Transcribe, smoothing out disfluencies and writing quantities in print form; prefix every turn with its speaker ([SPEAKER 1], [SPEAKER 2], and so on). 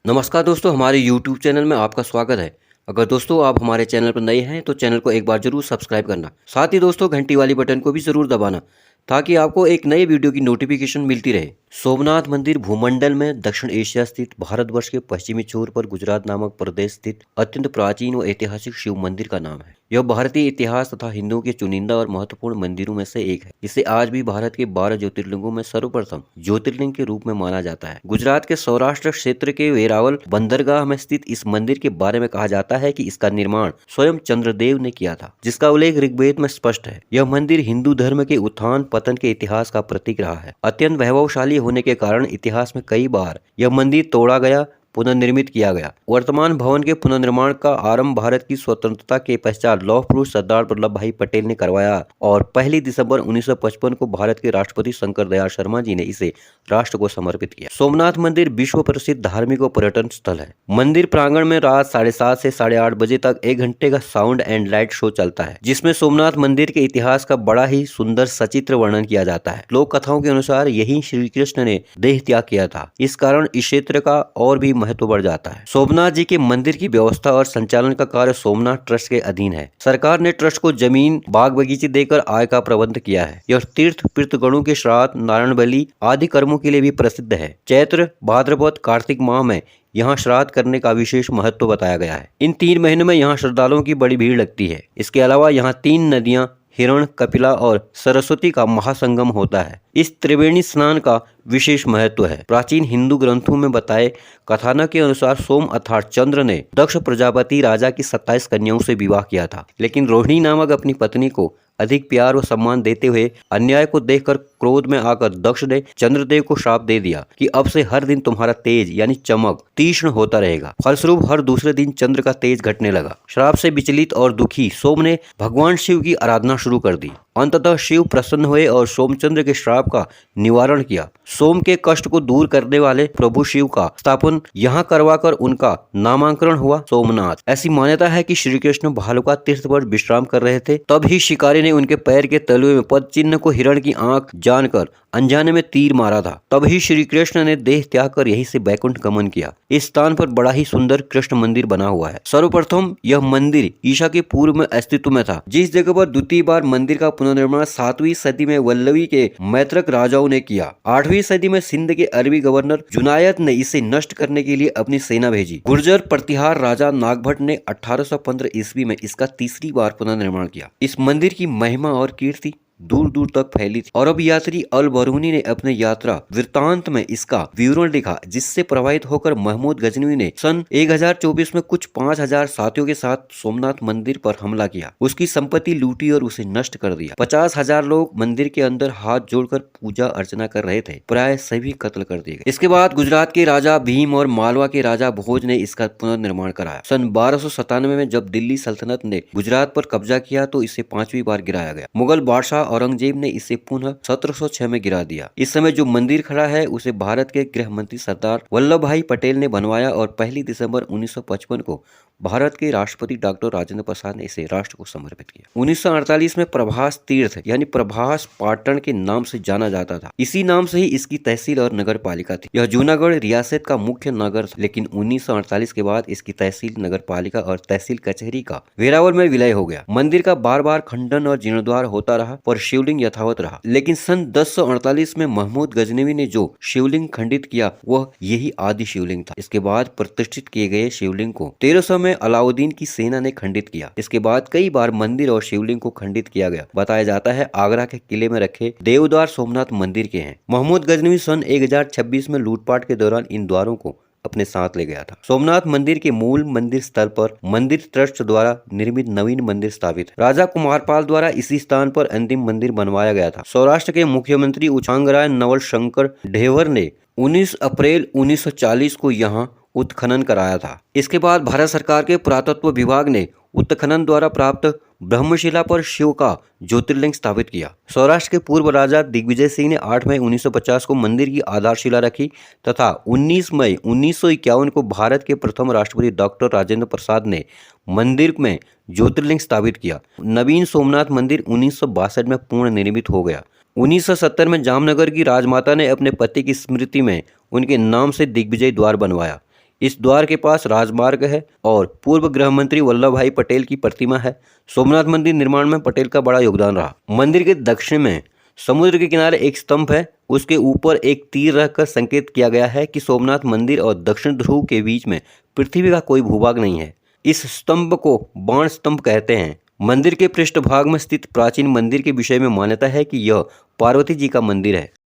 [SPEAKER 1] नमस्कार दोस्तों, हमारे YouTube चैनल में आपका स्वागत है। अगर दोस्तों आप हमारे चैनल पर नए हैं तो चैनल को एक बार जरूर सब्सक्राइब करना। साथ ही दोस्तों घंटी वाली बटन को भी जरूर दबाना ताकि आपको एक नए वीडियो की नोटिफिकेशन मिलती रहे। सोमनाथ मंदिर भूमंडल में दक्षिण एशिया स्थित भारतवर्ष के पश्चिमी छोर पर गुजरात नामक प्रदेश स्थित अत्यंत प्राचीन व ऐतिहासिक शिव मंदिर का नाम है। यह भारतीय इतिहास तथा हिंदुओं के चुनिंदा और महत्वपूर्ण मंदिरों में से एक है। इसे आज भी भारत के 12 ज्योतिर्लिंगों में सर्वप्रथम ज्योतिर्लिंग के रूप में माना जाता है। गुजरात के सौराष्ट्र क्षेत्र के वेरावल बंदरगाह में स्थित इस मंदिर के बारे में कहा जाता है कि इसका निर्माण स्वयं चंद्रदेव ने किया था, जिसका उल्लेख ऋग्वेद में स्पष्ट है। यह मंदिर हिंदू धर्म के उत्थान पतन के इतिहास का प्रतीक रहा है। अत्यंत वैभवशाली होने के कारण इतिहास में कई बार यह मंदिर तोड़ा गया, पुनर्निर्मित किया गया। वर्तमान भवन के पुनर्निर्माण का आरंभ भारत की स्वतंत्रता के पश्चात लौह पुरुष सरदार वल्लभ भाई पटेल ने करवाया और 1 दिसंबर 1955 को भारत के राष्ट्रपति शंकर दयाल शर्मा जी ने इसे राष्ट्र को समर्पित किया। सोमनाथ मंदिर विश्व प्रसिद्ध धार्मिक और पर्यटन स्थल है। मंदिर प्रांगण में रात 7:30 से 8:30 बजे तक 1 घंटे का साउंड एंड लाइट शो चलता है, जिसमें सोमनाथ मंदिर के इतिहास का बड़ा ही सुंदर सचित्र वर्णन किया जाता है। लोक कथाओं के अनुसार यही श्री कृष्ण ने देह त्याग किया था। इस कारण इस क्षेत्र का और भी महत्व बढ़ जाता है। सोमनाथ जी के मंदिर की व्यवस्था और संचालन का कार्य सोमनाथ ट्रस्ट के अधीन है। सरकार ने ट्रस्ट को जमीन, बाग बगीचे देकर आय का प्रबंध किया है। यह तीर्थ पितृगणों के श्राद्ध, नारायण बलि आदि कर्मों के लिए भी प्रसिद्ध है। चैत्र, भाद्रपद, कार्तिक माह में यहाँ श्राद्ध करने का विशेष महत्व बताया गया है। इन 3 महीनों में यहाँ श्रद्धालुओं की बड़ी भीड़ लगती है। इसके अलावा यहाँ 3 नदियाँ हिरण, कपिला और सरस्वती का महासंगम होता है। इस त्रिवेणी स्नान का विशेष महत्व है। प्राचीन हिंदू ग्रंथों में बताए कथानक के अनुसार सोम अर्थात चंद्र ने दक्ष प्रजापति राजा की 27 कन्याओं से विवाह किया था, लेकिन रोहिणी नामक अपनी पत्नी को अधिक प्यार व सम्मान देते हुए अन्याय को देखकर क्रोध में आकर दक्ष ने चंद्रदेव को श्राप दे दिया कि अब से हर दिन तुम्हारा तेज यानी चमक तीक्ष्ण होता रहेगा। फलस्वरूप हर दूसरे दिन चंद्र का तेज घटने लगा। श्राप से विचलित और दुखी सोम ने भगवान शिव की आराधना शुरू कर दी। अंततः शिव प्रसन्न हुए और सोमचंद्र के श्राप का निवारण किया। सोम के कष्ट को दूर करने वाले प्रभु शिव का स्थापन यहाँ करवाकर उनका नामांकरण हुआ सोमनाथ। ऐसी मान्यता है कि श्री कृष्ण भालुका तीर्थ पर विश्राम कर रहे थे, तब ही शिकारी ने उनके पैर के तलुए में पद चिन्ह को हिरण की आंख जानकर अनजाने में तीर मारा था। तब ही श्री कृष्ण ने देह त्याग कर यहीं से बैकुंठ गमन किया। इस स्थान पर बड़ा ही सुंदर कृष्ण मंदिर बना हुआ है। सर्वप्रथम यह मंदिर ईसा के पूर्व में अस्तित्व में था, जिस जगह पर द्वितीय बार मंदिर का पुनर्निर्माण 7वीं सदी में वल्लवी के मैत्रक राजाओं ने किया। 8वीं सदी में सिंध के अरबी गवर्नर जुनायद ने इसे नष्ट करने के लिए अपनी सेना भेजी। गुर्जर प्रतिहार राजा नागभट्ट ने 1815 ईस्वी में इसका तीसरी बार पुनर्निर्माण किया। इस मंदिर की महिमा और कीर्ति दूर दूर तक फैली थी। अरब यात्री अल बरूनी ने अपने यात्रा वृत्तांत में इसका विवरण लिखा, जिससे प्रभावित होकर महमूद गजनवी ने सन 1024 में कुछ 5000 साथियों के साथ सोमनाथ मंदिर पर हमला किया। उसकी संपत्ति लूटी और उसे नष्ट कर दिया। 50,000 लोग मंदिर के अंदर हाथ जोड़कर पूजा अर्चना कर रहे थे। प्राय सभी कत्ल कर दिए गए। इसके बाद गुजरात के राजा भीम और मालवा के राजा भोज ने इसका पुनर्निर्माण कराया। सन 1297 में जब दिल्ली सल्तनत ने गुजरात पर कब्जा किया तो इसे 5वीं बार गिराया गया। मुगल बादशाह औरंगजेब ने इसे पुनः 1706 में गिरा दिया। इस समय जो मंदिर खड़ा है उसे भारत के गृह मंत्री सरदार वल्लभ भाई पटेल ने बनवाया और 1 दिसंबर 1955 को भारत के राष्ट्रपति डॉक्टर राजेंद्र प्रसाद ने इसे राष्ट्र को समर्पित किया। 1948 में प्रभास तीर्थ यानी प्रभास पाटन के नाम से जाना जाता था। इसी नाम से ही इसकी तहसील और नगर पालिका थी। यह जूनागढ़ रियासत का मुख्य नगर था, लेकिन 1948 के बाद इसकी तहसील, नगर पालिका और तहसील कचहरी का वेरावल में विलय हो गया। मंदिर का बार बार खंडन और जीर्णोद्धार होता रहा पर शिवलिंग यथावत रहा। लेकिन सन 1048 में महमूद गजनवी ने जो शिवलिंग खंडित किया वह यही आदि शिवलिंग था। इसके बाद प्रतिष्ठित किए गए शिवलिंग को 1300 में अलाउद्दीन की सेना ने खंडित किया। इसके बाद कई बार मंदिर और शिवलिंग को खंडित किया गया। बताया जाता है आगरा के किले में रखे देवद्वार सोमनाथ मंदिर के हैं। महमूद गजनवी सन 1026 में लूटपाट के दौरान इन द्वारों को अपने साथ ले गया था। सोमनाथ मंदिर के मूल मंदिर स्थल पर मंदिर ट्रस्ट द्वारा निर्मित नवीन मंदिर स्थापित है। राजा कुमारपाल द्वारा इसी स्थान पर अंतिम मंदिर बनवाया गया था। सौराष्ट्र के मुख्यमंत्री उछांगराय नवल शंकर ढेवर ने 19 अप्रैल 1940 को यहाँ उत्खनन कराया था। इसके बाद भारत सरकार के पुरातत्व विभाग ने उत्खनन द्वारा प्राप्त ब्रह्मशिला पर शिव का ज्योतिर्लिंग स्थापित किया। सौराष्ट्र के पूर्व राजा दिग्विजय सिंह ने 8 मई 1950 को मंदिर की आधारशिला रखी तथा 19 मई 1951 को भारत के प्रथम राष्ट्रपति डॉक्टर राजेंद्र प्रसाद ने मंदिर में ज्योतिर्लिंग स्थापित किया। नवीन सोमनाथ मंदिर 1962 में पूर्ण निर्मित हो गया। 1970 में जामनगर की राजमाता ने अपने पति की स्मृति में उनके नाम से दिग्विजय द्वार बनवाया। इस द्वार के पास राजमार्ग है और पूर्व गृह मंत्री वल्लभ भाई पटेल की प्रतिमा है। सोमनाथ मंदिर निर्माण में पटेल का बड़ा योगदान रहा। मंदिर के दक्षिण में समुद्र के किनारे एक स्तंभ है, उसके ऊपर एक तीर रखकर संकेत किया गया है कि सोमनाथ मंदिर और दक्षिण ध्रुव के बीच में पृथ्वी का कोई भूभाग नहीं है। इस स्तंभ को बाण स्तंभ कहते हैं। मंदिर के पृष्ठभाग में स्थित प्राचीन मंदिर के विषय में मान्यता है कि यह पार्वती जी का मंदिर है।